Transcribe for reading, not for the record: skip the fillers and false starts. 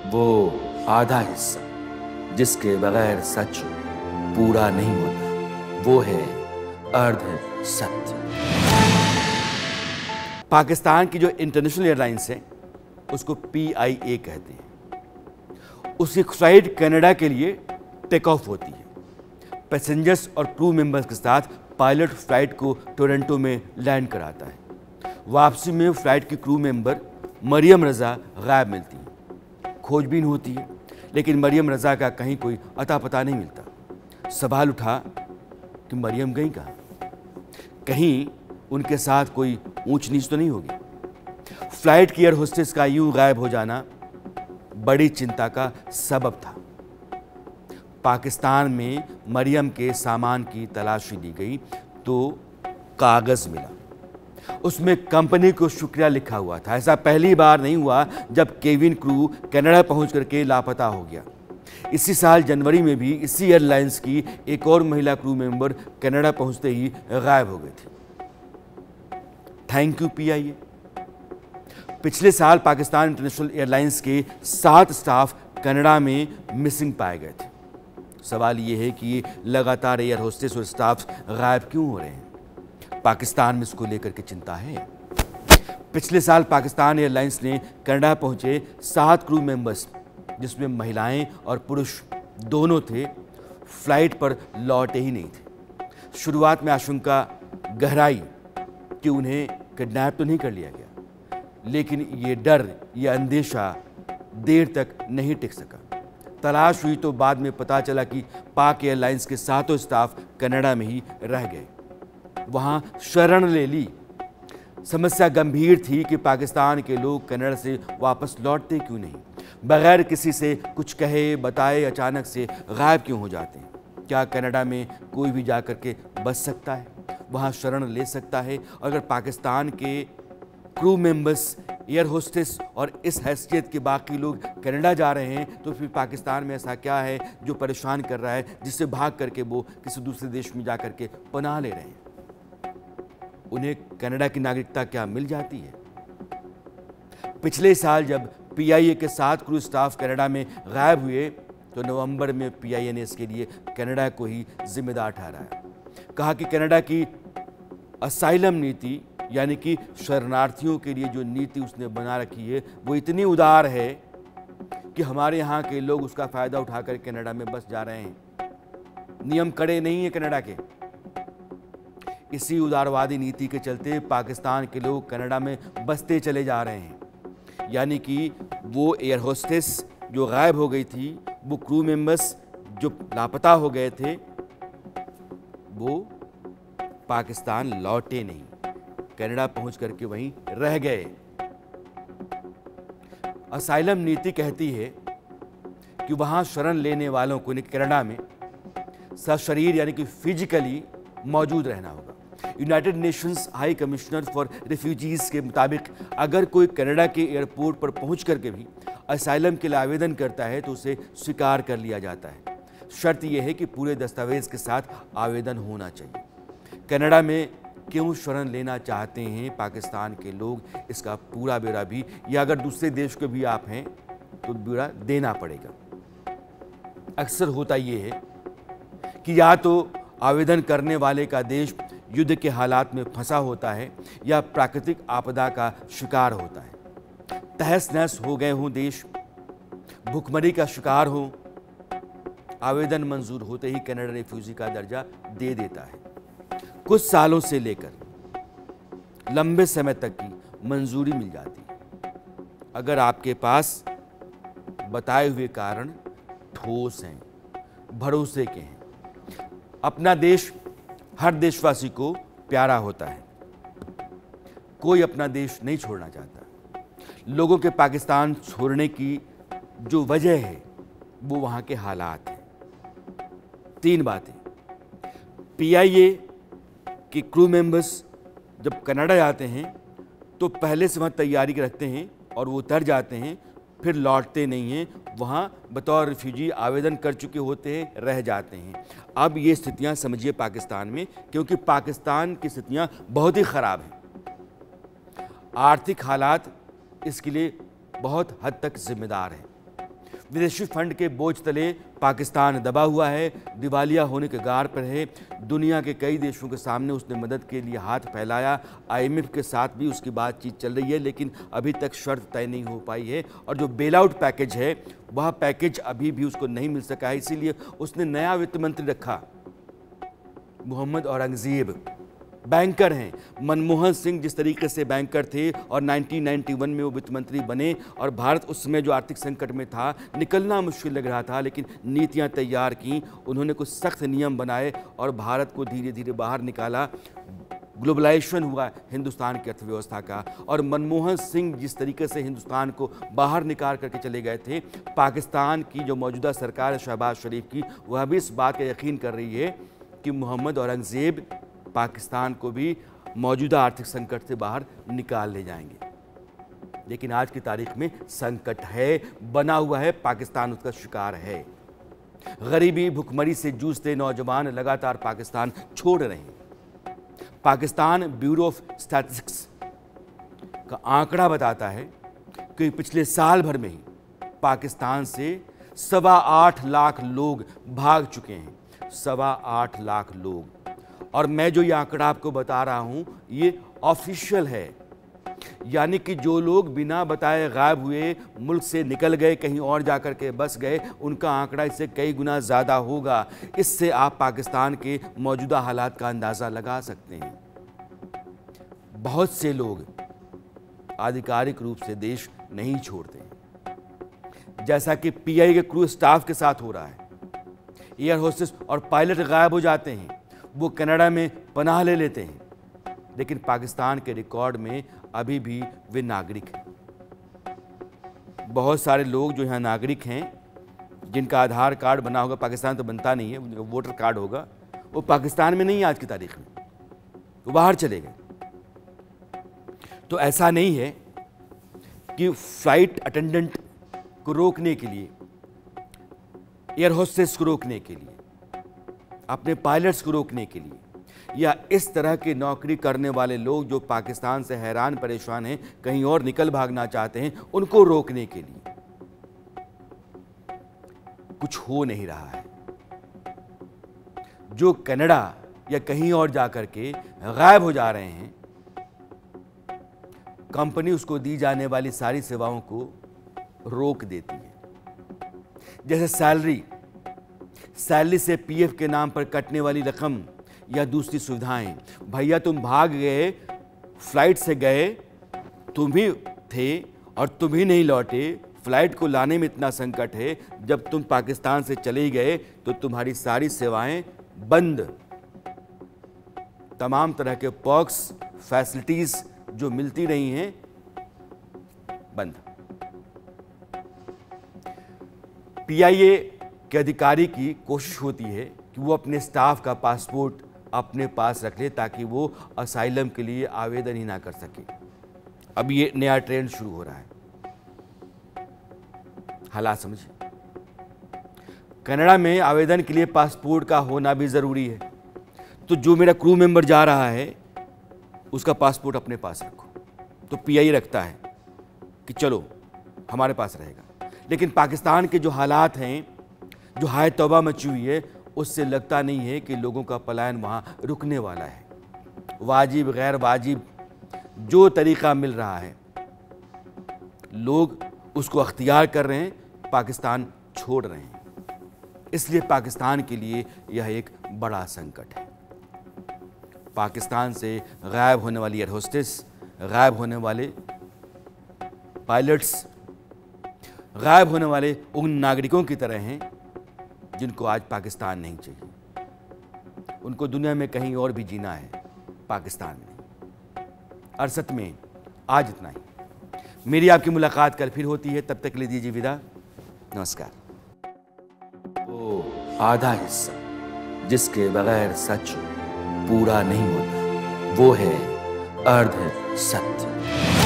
वो आधा हिस्सा जिसके बगैर सच पूरा नहीं होता, वो है अर्ध सत्य। पाकिस्तान की जो इंटरनेशनल एयरलाइंस है उसको PIA कहते हैं। उसकी फ्लाइट कनाडा के लिए टेक ऑफ होती है। पैसेंजर्स और क्रू मेंबर्स के साथ पायलट फ्लाइट को टोरंटो में लैंड कराता है। वापसी में फ्लाइट की क्रू मेंबर मरियम रज़ा गायब मिलती है। खोजबीन होती है लेकिन मरियम रज़ा का कहीं कोई अता पता नहीं मिलता। सवाल उठा कि मरियम गई कहाँ? कहीं उनके साथ कोई ऊंच नीच तो नहीं होगी? फ्लाइट की एयर होस्टेस का यूं गायब हो जाना बड़ी चिंता का सबब था। पाकिस्तान में मरियम के सामान की तलाशी ली गई तो कागज मिला। उसमें कंपनी को शुक्रिया लिखा हुआ था। ऐसा पहली बार नहीं हुआ जब केविन क्रू कनाडा पहुंच करके लापता हो गया। इसी साल जनवरी में भी इसी एयरलाइंस की एक और महिला क्रू मेंबर कनाडा पहुंचते ही गायब हो गई थी। Thank you PIA। पिछले साल पाकिस्तान इंटरनेशनल एयरलाइंस के 7 स्टाफ कनाडा में मिसिंग पाए गए थे। सवाल ये है कि लगातार एयर होस्टेस और स्टाफ गायब क्यों हो रहे हैं? पाकिस्तान में इसको लेकर के चिंता है। पिछले साल पाकिस्तान एयरलाइंस ने कनाडा पहुंचे 7 क्रू मेंबर्स, जिसमें महिलाएं और पुरुष दोनों थे, फ्लाइट पर लौटे ही नहीं थे। शुरुआत में आशंका गहराई कि उन्हें किडनैप तो नहीं कर लिया गया, लेकिन ये डर, ये अंदेशा देर तक नहीं टिक सका। तलाश हुई तो बाद में पता चला कि पाक एयरलाइंस के 7 स्टाफ कनाडा में ही रह गए, वहां शरण ले ली। समस्या गंभीर थी कि पाकिस्तान के लोग कनाडा से वापस लौटते क्यों नहीं? बगैर किसी से कुछ कहे बताए अचानक से गायब क्यों हो जाते हैं? क्या कनाडा में कोई भी जाकर के बच सकता है, वहाँ शरण ले सकता है? अगर पाकिस्तान के क्रू मेंबर्स, एयर होस्टेस और इस हैसियत के बाकी लोग कनाडा जा रहे हैं तो फिर पाकिस्तान में ऐसा क्या है जो परेशान कर रहा है, जिससे भाग करके वो किसी दूसरे देश में जा करके पनाह ले रहे हैं? उन्हें कनाडा की नागरिकता क्या मिल जाती है? पिछले साल जब PIA के 7 क्रू स्टाफ कनाडा में गायब हुए तो नवंबर में PIA ने इसके लिए कनाडा को ही जिम्मेदार ठहराया। कहा कि कनाडा की असाइलम नीति, यानी कि शरणार्थियों के लिए जो नीति उसने बना रखी है, वो इतनी उदार है कि हमारे यहाँ के लोग उसका फ़ायदा उठाकर कनाडा में बस जा रहे हैं। नियम कड़े नहीं है कनाडा के। इसी उदारवादी नीति के चलते पाकिस्तान के लोग कनाडा में बसते चले जा रहे हैं। यानी कि वो एयर होस्टेस जो गायब हो गई थी, वो क्रू मेंबर्स जो लापता हो गए थे, वो पाकिस्तान लौटे नहीं, कनाडा पहुंच करके वहीं रह गए। असाइलम नीति कहती है कि वहां शरण लेने वालों को कनाडा में सशरीर यानी कि फिजिकली मौजूद रहना होगा। United Nations high commissioner for refugees के मुताबिक अगर कोई कनाडा के एयरपोर्ट पर पहुंच करके भी असाइलम के लिए आवेदन करता है तो उसे स्वीकार कर लिया जाता है। शर्त यह है कि पूरे दस्तावेज के साथ आवेदन होना चाहिए। कनाडा में क्यों शरण लेना चाहते हैं पाकिस्तान के लोग, इसका पूरा ब्यौरा भी, या अगर दूसरे देश के भी आप हैं तो ब्यौरा देना पड़ेगा। अक्सर होता ये है कि या तो आवेदन करने वाले का देश युद्ध के हालात में फंसा होता है या प्राकृतिक आपदा का शिकार होता है। तहस नहस हो गए हों देश, भुखमरी का शिकार हो, आवेदन मंजूर होते ही कनाडा रिफ्यूजी का दर्जा दे देता है। कुछ सालों से लेकर लंबे समय तक की मंजूरी मिल जाती है अगर आपके पास बताए हुए कारण ठोस हैं, भरोसे के हैं। अपना देश हर देशवासी को प्यारा होता है। कोई अपना देश नहीं छोड़ना चाहता। लोगों के पाकिस्तान छोड़ने की जो वजह है वो वहाँ के हालात हैं। 3 बातें। PIA के क्रू मेंबर्स जब कनाडा जाते हैं तो पहले से वहाँ तैयारी रखते हैं और वो उतर जाते हैं, फिर लौटते नहीं हैं, वहाँ बतौर रिफ्यूजी आवेदन कर चुके होते हैं, रह जाते हैं। अब ये स्थितियाँ समझिए पाकिस्तान में, क्योंकि पाकिस्तान की स्थितियाँ बहुत ही ख़राब हैं। आर्थिक हालात इसके लिए बहुत हद तक जिम्मेदार हैं। विदेशी फंड के बोझ तले पाकिस्तान दबा हुआ है, दिवालिया होने के गार पर है। दुनिया के कई देशों के सामने उसने मदद के लिए हाथ फैलाया। IMF के साथ भी उसकी बातचीत चल रही है, लेकिन अभी तक शर्त तय नहीं हो पाई है। और जो बेल आउट पैकेज है वह पैकेज अभी भी उसको नहीं मिल सका है, इसीलिए उसने नया वित्त मंत्री रखा, मोहम्मद औरंगजेब। बैंकर हैं। मनमोहन सिंह जिस तरीके से बैंकर थे और 1991 में वो वित्त मंत्री बने, और भारत उस समय जो आर्थिक संकट में था, निकलना मुश्किल लग रहा था, लेकिन नीतियां तैयार की, उन्होंने कुछ सख्त नियम बनाए और भारत को धीरे धीरे बाहर निकाला। ग्लोबलाइजेशन हुआ हिंदुस्तान की अर्थव्यवस्था का, और मनमोहन सिंह जिस तरीके से हिंदुस्तान को बाहर निकाल करके चले गए थे, पाकिस्तान की जो मौजूदा सरकार है शहबाज शरीफ की, वह भी इस बात का यकीन कर रही है कि मोहम्मद औरंगजेब पाकिस्तान को भी मौजूदा आर्थिक संकट से बाहर निकाल ले जाएंगे। लेकिन आज की तारीख में संकट है, बना हुआ है, पाकिस्तान उसका शिकार है। गरीबी भुखमरी से जूझते नौजवान लगातार पाकिस्तान छोड़ रहे हैं। पाकिस्तान ब्यूरो ऑफ स्टैटिस्टिक्स का आंकड़ा बताता है कि पिछले साल भर में ही पाकिस्तान से 8.25 लाख लोग भाग चुके हैं। 8.25 लाख लोग। और मैं जो ये आंकड़ा आपको बता रहा हूं, ये ऑफिशियल है, यानी कि जो लोग बिना बताए गायब हुए, मुल्क से निकल गए, कहीं और जाकर के बस गए, उनका आंकड़ा इससे कई गुना ज़्यादा होगा। इससे आप पाकिस्तान के मौजूदा हालात का अंदाज़ा लगा सकते हैं। बहुत से लोग आधिकारिक रूप से देश नहीं छोड़ते, जैसा कि PI के क्रू स्टाफ के साथ हो रहा है। एयर होस्टेस और पायलट गायब हो जाते हैं, वो कनाडा में पनाह ले लेते हैं, लेकिन पाकिस्तान के रिकॉर्ड में अभी भी वे नागरिक हैं। बहुत सारे लोग जो यहाँ नागरिक हैं, जिनका आधार कार्ड बना होगा, पाकिस्तान तो बनता नहीं है, उनका वोटर कार्ड होगा, वो पाकिस्तान में नहीं है आज की तारीख में, वो बाहर चले गए। तो ऐसा नहीं है कि फ्लाइट अटेंडेंट को रोकने के लिए, एयर होस्टेस को रोकने के लिए, अपने पायलट्स को रोकने के लिए, या इस तरह की नौकरी करने वाले लोग जो पाकिस्तान से हैरान परेशान हैं, कहीं और निकल भागना चाहते हैं, उनको रोकने के लिए कुछ हो नहीं रहा है। जो कनाडा या कहीं और जाकर के गायब हो जा रहे हैं, कंपनी उसको दी जाने वाली सारी सेवाओं को रोक देती है। जैसे सैलरी से PF के नाम पर कटने वाली रकम या दूसरी सुविधाएं। भैया तुम भाग गए, फ्लाइट से गए, तुम ही थे और तुम ही नहीं लौटे, फ्लाइट को लाने में इतना संकट है, जब तुम पाकिस्तान से चले गए तो तुम्हारी सारी सेवाएं बंद। तमाम तरह के पर्क्स, फैसिलिटीज जो मिलती रही हैं, बंद। PIA के अधिकारी की कोशिश होती है कि वो अपने स्टाफ का पासपोर्ट अपने पास रख ले, ताकि वो असाइलम के लिए आवेदन ही ना कर सके। अब ये नया ट्रेंड शुरू हो रहा है। हालात समझिए। कनाडा में आवेदन के लिए पासपोर्ट का होना भी जरूरी है। तो जो मेरा क्रू मेंबर जा रहा है, उसका पासपोर्ट अपने पास रखो। तो PI रखता है कि चलो हमारे पास रहेगा। लेकिन पाकिस्तान के जो हालात हैं, जो हाय तौबा मची हुई है, उससे लगता नहीं है कि लोगों का पलायन वहाँ रुकने वाला है। वाजिब गैर वाजिब जो तरीका मिल रहा है, लोग उसको अख्तियार कर रहे हैं, पाकिस्तान छोड़ रहे हैं। इसलिए पाकिस्तान के लिए यह एक बड़ा संकट है। पाकिस्तान से गायब होने वाली एयर होस्टेस, गायब होने वाले पायलट्स, गायब होने वाले उन नागरिकों की तरह हैं जिनको आज पाकिस्तान नहीं चाहिए। उनको दुनिया में कहीं और भी जीना है, पाकिस्तान में। अरसत में आज इतना ही। मेरी आपकी मुलाकात कल फिर होती है, तब तक के लिए दीजिए विदा। नमस्कार। वो आधा हिस्सा जिसके बगैर सच पूरा नहीं होता, वो है अर्ध सत्य।